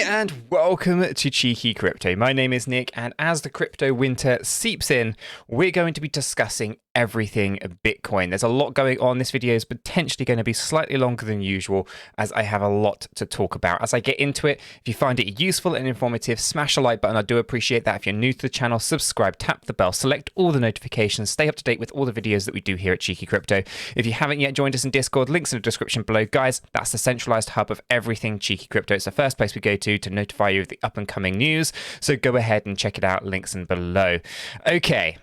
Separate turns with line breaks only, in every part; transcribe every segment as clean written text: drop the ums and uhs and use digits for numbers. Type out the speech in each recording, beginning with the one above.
and welcome to Cheeky Crypto. My name is Nick, and as the crypto winter seeps in, we're going to be discussing everything Bitcoin. There's a lot going on. This video is potentially going to be slightly longer than usual, as I have a lot to talk about. As I get into it, if you find it useful and informative, smash the like button. I do appreciate that. If you're new to the channel, subscribe, tap the bell, select all the notifications, stay up to date with all the videos that we do here at Cheeky Crypto. If you haven't yet joined us in Discord, links in the description below. Guys, that's the centralized hub of everything Cheeky Crypto. It's the first place we go to notify you of the up and coming news. So go ahead and check it out. Links in below. Okay.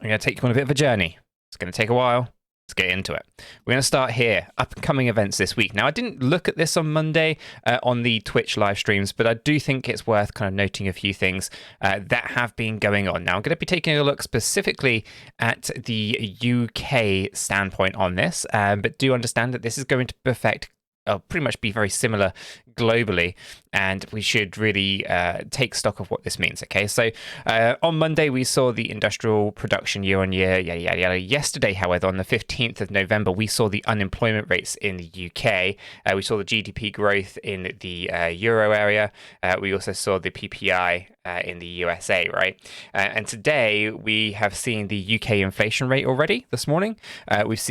I'm going to take you on a bit of a journey. It's going to take a while. Let's get into it. We're going to start here. Upcoming events this week. Now, I didn't look at this on Monday on the Twitch live streams, but I do think it's worth kind of noting a few things that have been going on. Now, I'm going to be taking a look specifically at the UK standpoint on this, but do understand that this is going to affect pretty much be very similar globally, and we should really take stock of what this means. Okay, so on Monday we saw the industrial production year on year, yada yada yada. Yesterday, however, on the 15th of November, we saw the unemployment rates in the UK. We saw the GDP growth in the Euro area. We also saw the PPI in the USA, right? And today we have seen the UK inflation rate already this morning. We've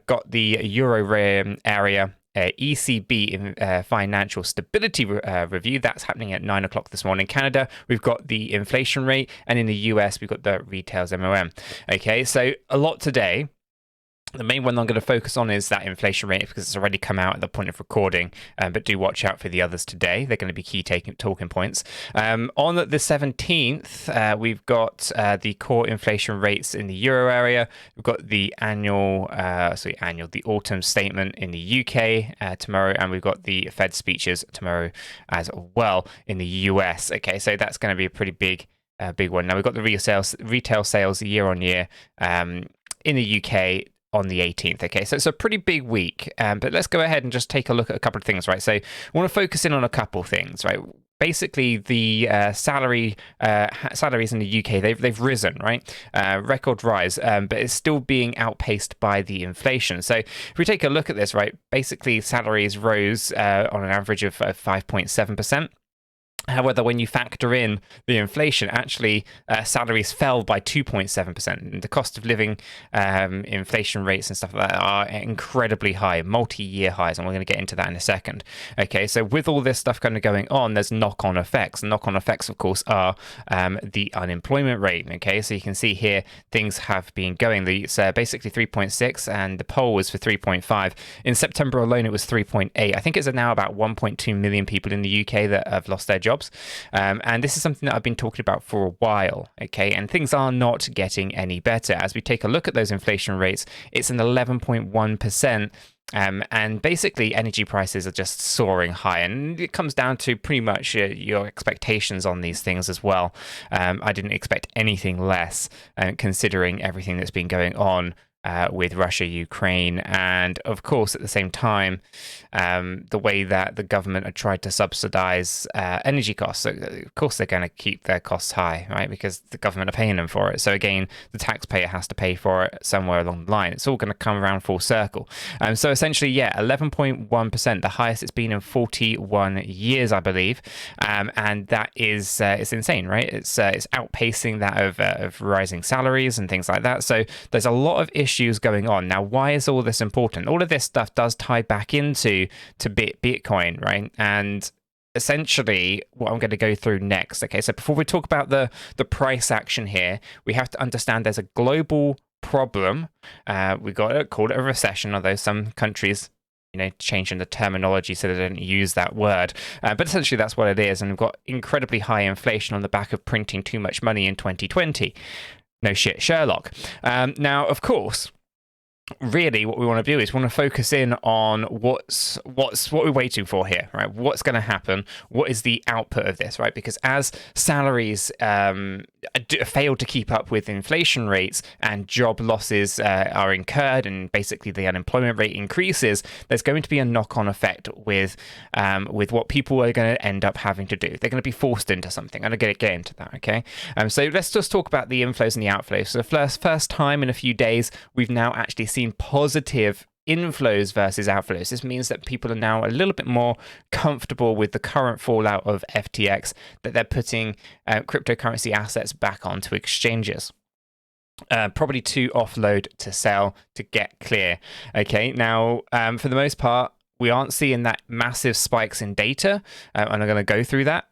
got the Euro area ECB financial stability review. That's happening at 9 o'clock this morning. Canada, we've got the inflation rate, and in the US, we've got the retail's MOM. Okay, so a lot today. The main one I'm going to focus on is that inflation rate because it's already come out at the point of recording, but do watch out for the others today. They're going to be key talking points. On the 17th, we've got the core inflation rates in the Euro area. We've got the the autumn statement in the UK tomorrow, and we've got the Fed speeches tomorrow as well in the US. Okay, so that's going to be a pretty big one. Now we've got the retail sales year on year in the UK on the 18th. Okay, so it's a pretty big week, but let's go ahead and just take a look at a couple of things, right? So I want to focus in on a couple of things, right? Basically, the salaries in the UK, they've risen, right? Record rise, but it's still being outpaced by the inflation. So if we take a look at this, right, basically salaries rose on an average of 5.7%. However, when you factor in the inflation, actually salaries fell by 2.7%. The cost of living inflation rates and stuff like that are incredibly high, multi-year highs, and we're going to get into that in a second. Okay, so with all this stuff kind of going on, there's knock-on effects. Knock-on effects, of course, are the unemployment rate. Okay, so you can see here things have been going. It's basically 3.6, and the poll was for 3.5. In September alone, it was 3.8. I think it's now about 1.2 million people in the UK that have lost their jobs. And this is something that I've been talking about for a while, okay? And things are not getting any better. As we take a look at those inflation rates, it's an 11.1%. And basically, energy prices are just soaring high, and it comes down to pretty much your expectations on these things as well. I didn't expect anything less, considering everything that's been going on with Russia, Ukraine, and of course at the same time the way that the government had tried to subsidize energy costs. So of course they're going to keep their costs high, right, because the government are paying them for it. So again, the taxpayer has to pay for it somewhere along the line. It's all going to come around full circle. So essentially, 11.1%, the highest it's been in 41 years, I believe, and that is it's insane, right? It's outpacing that of rising salaries and things like that. So there's a lot of issues going on. Now, why is all this important? All of this stuff does tie back into Bitcoin, right? And essentially what I'm going to go through next. Okay, so before we talk about the price action here, we have to understand there's a global problem. We got to call it a recession, although some countries changing the terminology so they don't use that word. But essentially that's what it is. And we've got incredibly high inflation on the back of printing too much money in 2020. No shit, Sherlock. Now, of course, really what we want to do is we want to focus in on what we're waiting for here, right? What's going to happen? What is the output of this, right? Because as salaries fail to keep up with inflation rates and job losses are incurred and basically the unemployment rate increases, there's going to be a knock-on effect with what people are going to end up having to do. They're going to be forced into something. I'm going to get into that, okay? So let's just talk about the inflows and the outflows. So the first time in a few days, we've now actually seen positive inflows versus outflows. This means that people are now a little bit more comfortable with the current fallout of FTX, that they're putting cryptocurrency assets back onto exchanges. Probably to offload, to sell, to get clear. Okay, now for the most part, we aren't seeing that massive spikes in data, and I'm going to go through that.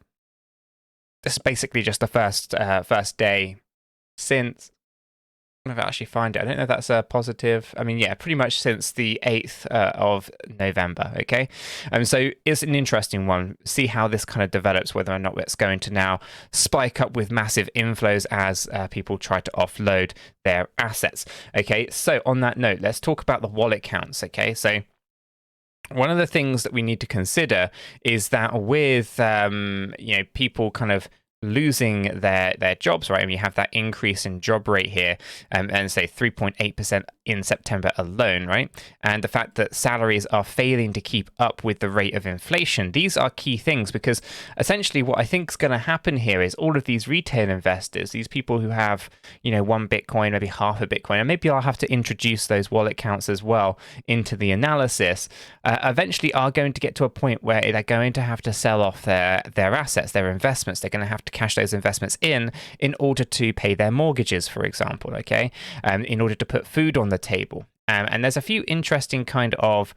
This is basically just the first day since. I don't know if I actually find it. I don't know if that's a positive. I mean, yeah, pretty much since the 8th of November. Okay, so it's an interesting one. See how this kind of develops, whether or not it's going to now spike up with massive inflows as people try to offload their assets. Okay, so on that note, let's talk about the wallet counts. Okay, so one of the things that we need to consider is that with people kind of losing their jobs, right? And you have that increase in job rate here, and say 3.8% in September alone, right? And the fact that salaries are failing to keep up with the rate of inflation. These are key things, because essentially what I think is going to happen here is all of these retail investors, these people who have, one Bitcoin, maybe half a Bitcoin, and maybe I'll have to introduce those wallet counts as well into the analysis, eventually are going to get to a point where they're going to have to sell off their assets, their investments. They're going to have to cash those investments in order to pay their mortgages, for example, okay, in order to put food on the table. And there's a few interesting kind of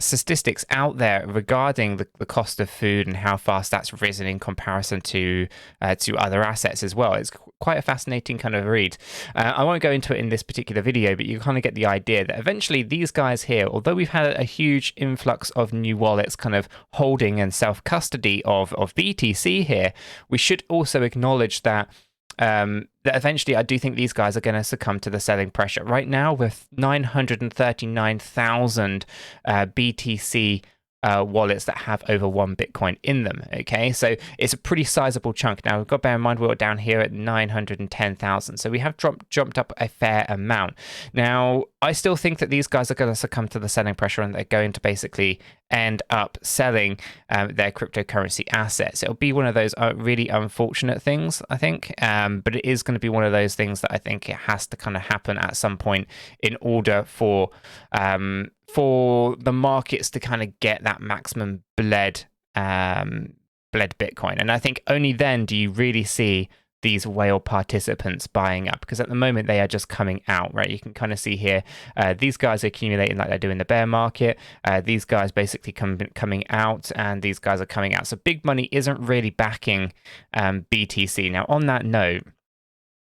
statistics out there regarding the cost of food and how fast that's risen in comparison to other assets as well. It's quite a fascinating kind of read. I won't go into it in this particular video, but you kind of get the idea that eventually these guys here, although we've had a huge influx of new wallets kind of holding and self-custody of BTC here, we should also acknowledge that that eventually I do think these guys are going to succumb to the selling pressure. Right now, with 939,000 BTC wallets that have over 1 Bitcoin in them. Okay, so it's a pretty sizable chunk. Now we've got to bear in mind we're down here at 910,000, so we have jumped up a fair amount. Now I still think that these guys are going to succumb to the selling pressure, and they're going to basically end up selling their cryptocurrency assets. It'll be one of those really unfortunate things, I think, but it is going to be one of those things that I think it has to kind of happen at some point in order for the markets to kind of get that maximum bled Bitcoin. And I think only then do you really see these whale participants buying up, because at the moment they are just coming out, right? You can kind of see here, these guys are accumulating like they do in the bear market. These guys basically coming out, and these guys are coming out. So big money isn't really backing BTC. Now, on that note,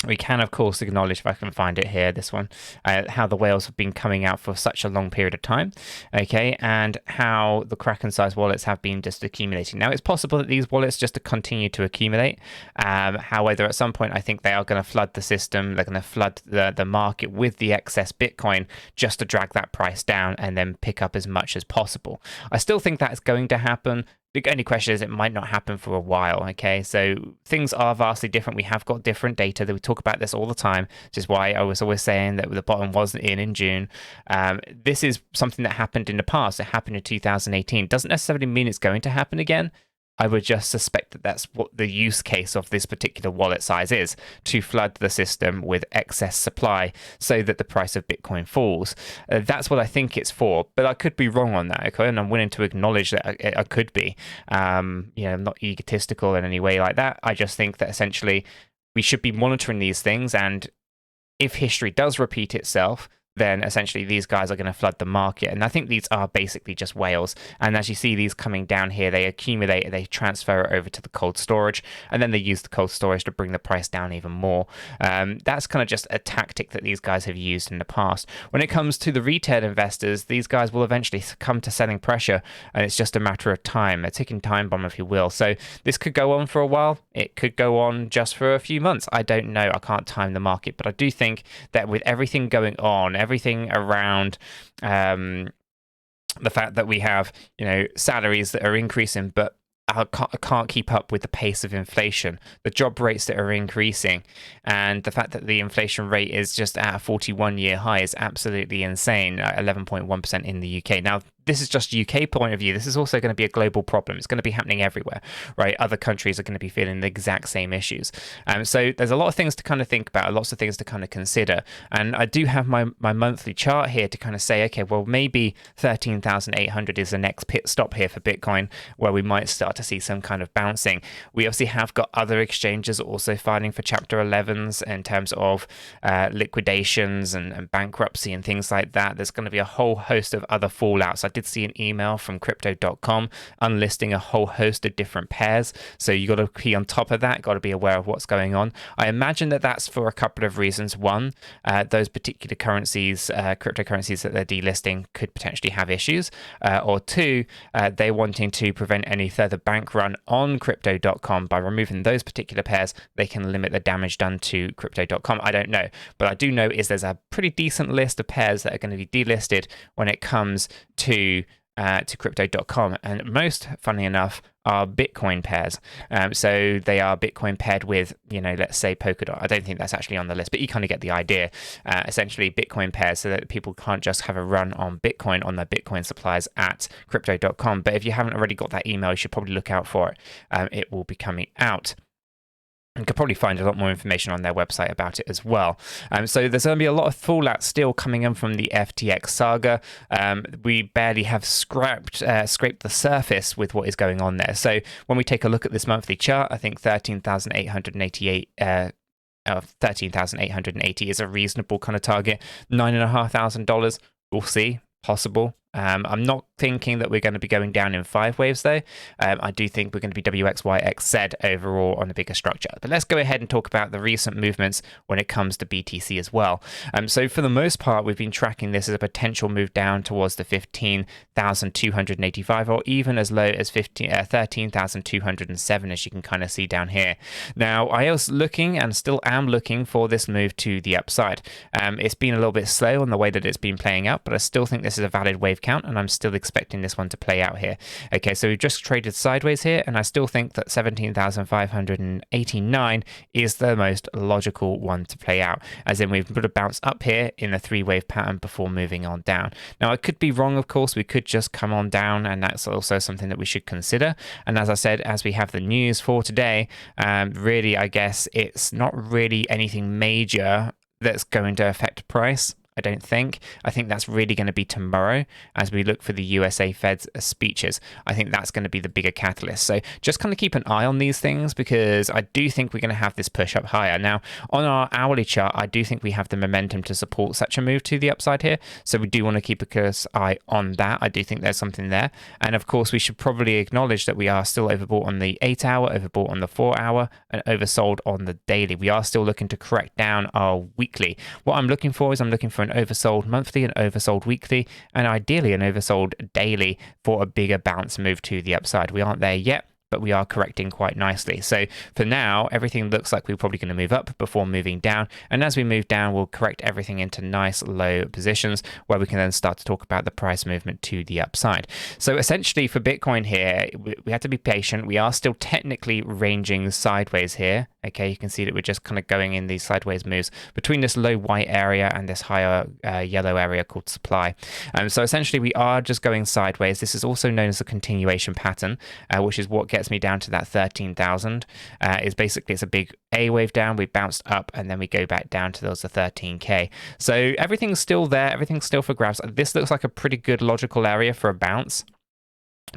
we can, of course, acknowledge, if I can find it here, this one, how the whales have been coming out for such a long period of time, okay, and how the Kraken-sized wallets have been just accumulating. Now, it's possible that these wallets just continue to accumulate. However, at some point, I think they are going to flood the system. They're going to flood the market with the excess Bitcoin just to drag that price down and then pick up as much as possible. I still think that's going to happen. The only question is it might not happen for a while, okay? So things are vastly different. We have got different data. That we talk about this all the time, which is why I was always saying that the bottom wasn't in June. This is something that happened in the past. It happened in 2018. Doesn't necessarily mean it's going to happen again. I would just suspect that that's what the use case of this particular wallet size is, to flood the system with excess supply so that the price of Bitcoin falls. That's what I think it's for, but I could be wrong on that, okay? And I'm willing to acknowledge that I could be. I'm not egotistical in any way like that. I just think that essentially we should be monitoring these things, and if history does repeat itself, then essentially these guys are going to flood the market. And I think these are basically just whales. And as you see these coming down here, they accumulate, they transfer it over to the cold storage, and then they use the cold storage to bring the price down even more. That's kind of just a tactic that these guys have used in the past. When it comes to the retail investors, these guys will eventually succumb to selling pressure, and it's just a matter of time, a ticking time bomb, if you will. So this could go on for a while. It could go on just for a few months. I don't know. I can't time the market, but I do think that with everything going on, everything around the fact that we have, salaries that are increasing, but can't keep up with the pace of inflation, the job rates that are increasing, and the fact that the inflation rate is just at a 41-year high is absolutely insane, 11.1% in the UK. Now, this is just UK point of view. This is also going to be a global problem. It's going to be happening everywhere, right? Other countries are going to be feeling the exact same issues. So there's a lot of things to kind of think about, lots of things to kind of consider. And I do have my monthly chart here to kind of say, okay, well, maybe 13,800 is the next pit stop here for Bitcoin, where we might start to see some kind of bouncing. We obviously have got other exchanges also filing for Chapter 11s in terms of liquidations and bankruptcy and things like that. There's going to be a whole host of other fallouts. I did see an email from crypto.com unlisting a whole host of different pairs. So you got to be on top of that, got to be aware of what's going on. I imagine that that's for a couple of reasons. One, those particular currencies, cryptocurrencies that they're delisting could potentially have issues. Or two, they're wanting to prevent any further bank run on crypto.com. By removing those particular pairs, they can limit the damage done to crypto.com. I don't know. But I do know is there's a pretty decent list of pairs that are going to be delisted when it comes to crypto.com, and most, funnily enough, are Bitcoin pairs. So they are Bitcoin paired with, let's say Polkadot. I don't think that's actually on the list, but you kind of get the idea. Essentially, Bitcoin pairs so that people can't just have a run on Bitcoin on their Bitcoin supplies at crypto.com. But if you haven't already got that email, you should probably look out for it. It will be coming out. You could probably find a lot more information on their website about it as well. So there's going to be a lot of fallout still coming in from the FTX saga. We barely have scraped the surface with what is going on there. So when we take a look at this monthly chart, I think 13,880 is a reasonable kind of target. $9,500, we'll see, possible. I'm not thinking that we're going to be going down in 5 waves, though. I do think we're going to be WXYXZ overall on a bigger structure. But let's go ahead and talk about the recent movements when it comes to BTC as well. So for the most part, we've been tracking this as a potential move down towards the 15,285 or even as low as 13,207, as you can kind of see down here. Now, I was looking and still am looking for this move to the upside. It's been a little bit slow on the way that it's been playing out, but I still think this is a valid wave count, and I'm still expecting this one to play out here. Okay, so we've just traded sideways here, and I still think that 17,589 is the most logical one to play out, as in we've put a bounce up here in a 3-wave pattern before moving on down. Now, I could be wrong, of course. We could just come on down, and that's also something that we should consider. And as I said, as we have the news for today, really, I guess it's not really anything major that's going to affect price. I don't think. I think that's really going to be tomorrow as we look for the USA Fed's speeches. I think that's going to be the bigger catalyst. So just kind of keep an eye on these things, because I do think we're going to have this push up higher. Now, on our hourly chart, I do think we have the momentum to support such a move to the upside here. So we do want to keep a close eye on that. I do think there's something there. And of course, we should probably acknowledge that we are still overbought on the 8-hour, overbought on the 4-hour, and oversold on the daily. We are still looking to correct down our weekly. What I'm looking for is I'm looking for an oversold monthly, an oversold weekly, and ideally an oversold daily for a bigger bounce move to the upside. We aren't there yet, but we are correcting quite nicely. So for now, everything looks like we're probably going to move up before moving down. And as we move down, we'll correct everything into nice low positions where we can then start to talk about the price movement to the upside. So essentially for Bitcoin here, we have to be patient. We are still technically ranging sideways here. Okay, you can see that we're just kind of going in these sideways moves between this low white area and this higher yellow area called supply. So essentially we are just going sideways. This is also known as a continuation pattern, which is what gets me down to that 13,000. Is basically it's a big A wave down, we bounced up, and then we go back down to those 13K. So everything's still there, everything's still for grabs. This looks like a pretty good logical area for a bounce,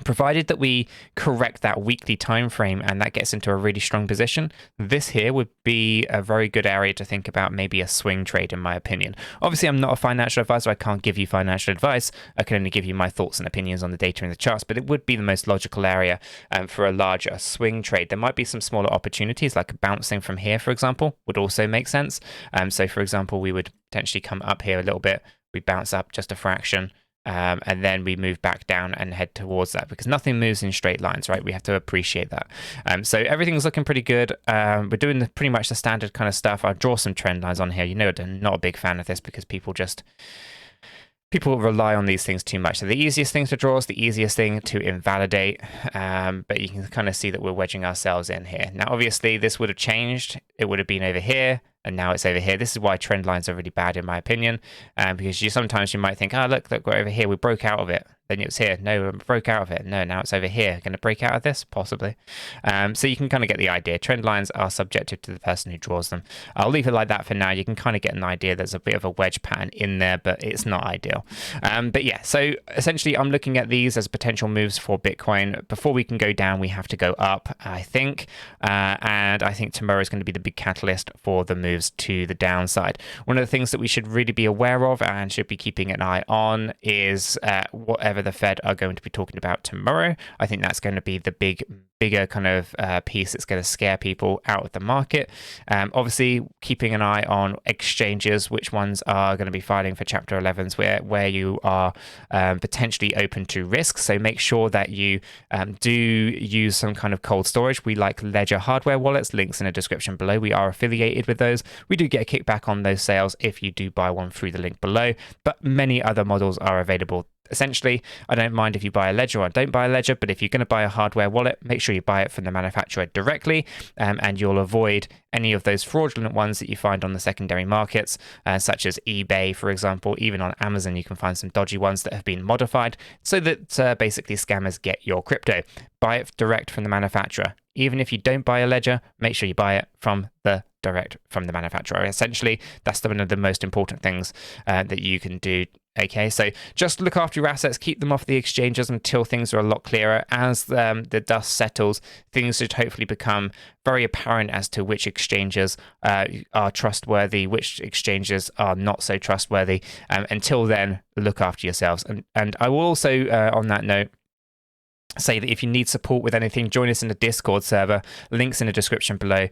provided that we correct that weekly time frame and that gets into a really strong position. This here would be a very good area to think about maybe a swing trade, in my opinion. Obviously, I'm not a financial advisor. I can't give you financial advice. I can only give you my thoughts and opinions on the data and the charts, but it would be the most logical area for a larger swing trade. There might be some smaller opportunities, like bouncing from here, for example, would also make sense. So for example, we would potentially come up here a little bit, we bounce up just a fraction, and then we move back down and head towards that, because nothing moves in straight lines, right? We have to appreciate that. So everything's looking pretty good. We're doing pretty much the standard kind of stuff. I'll draw some trend lines on here. You know, I'm not a big fan of this because people rely on these things too much. So the easiest thing to draw is the easiest thing to invalidate, but you can kind of see that we're wedging ourselves in here. Now, obviously, this would have changed. It would have been over here, and now it's over here. This is why trend lines are really bad, in my opinion, because sometimes you might think, oh, look, we're over here. We broke out of it. then it was here. No, it broke out of it. No, now it's over here. Going to break out of this? Possibly. So you can kind of get the idea. Trend lines are subjective to the person who draws them. I'll leave it like that for now. You can kind of get an idea. There's a bit of a wedge pattern in there, but it's not ideal. But yeah, so essentially I'm looking at these as potential moves for Bitcoin. Before we can go down, we have to go up, I think. And I think tomorrow is going to be the big catalyst for the moves to the downside. One of the things that we should really be aware of and should be keeping an eye on is whatever the Fed are going to be talking about tomorrow. I think that's going to be the bigger kind of piece that's going to scare people out of the market. Obviously, keeping an eye on exchanges, which ones are going to be filing for Chapter 11s, where you are potentially open to risk. So make sure that you do use some kind of cold storage. We like Ledger hardware wallets, links in the description below. We are affiliated with those. We do get a kickback on those sales if you do buy one through the link below, but many other models are available. Essentially, I don't mind if you buy a Ledger or don't buy a Ledger, but if you're going to buy a hardware wallet, make sure you buy it from the manufacturer directly, and you'll avoid any of those fraudulent ones that you find on the secondary markets, such as eBay, for example. Even on Amazon, you can find some dodgy ones that have been modified so that basically scammers get your crypto. Buy it direct from the manufacturer. Even if you don't buy a Ledger, make sure you buy it from the direct from the manufacturer. Essentially, that's one of the most important things that you can do. Okay, so just look after your assets, keep them off the exchanges until things are a lot clearer. As the dust settles, things should hopefully become very apparent as to which exchanges are trustworthy, which exchanges are not so trustworthy. Until then, look after yourselves. And I will also, on that note, say that if you need support with anything, join us in the Discord server. Links in the description below.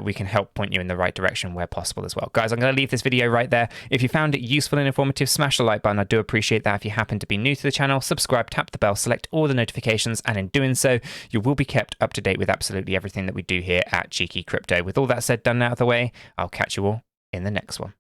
We can help point you in the right direction where possible as well. Guys, I'm going to leave this video right there. If you found it useful and informative, smash the like button. I do appreciate that. If you happen to be new to the channel, subscribe, tap the bell, select all the notifications, and in doing so, you will be kept up to date with absolutely everything that we do here at Cheeky Crypto. With all that said, done out of the way, I'll catch you all in the next one.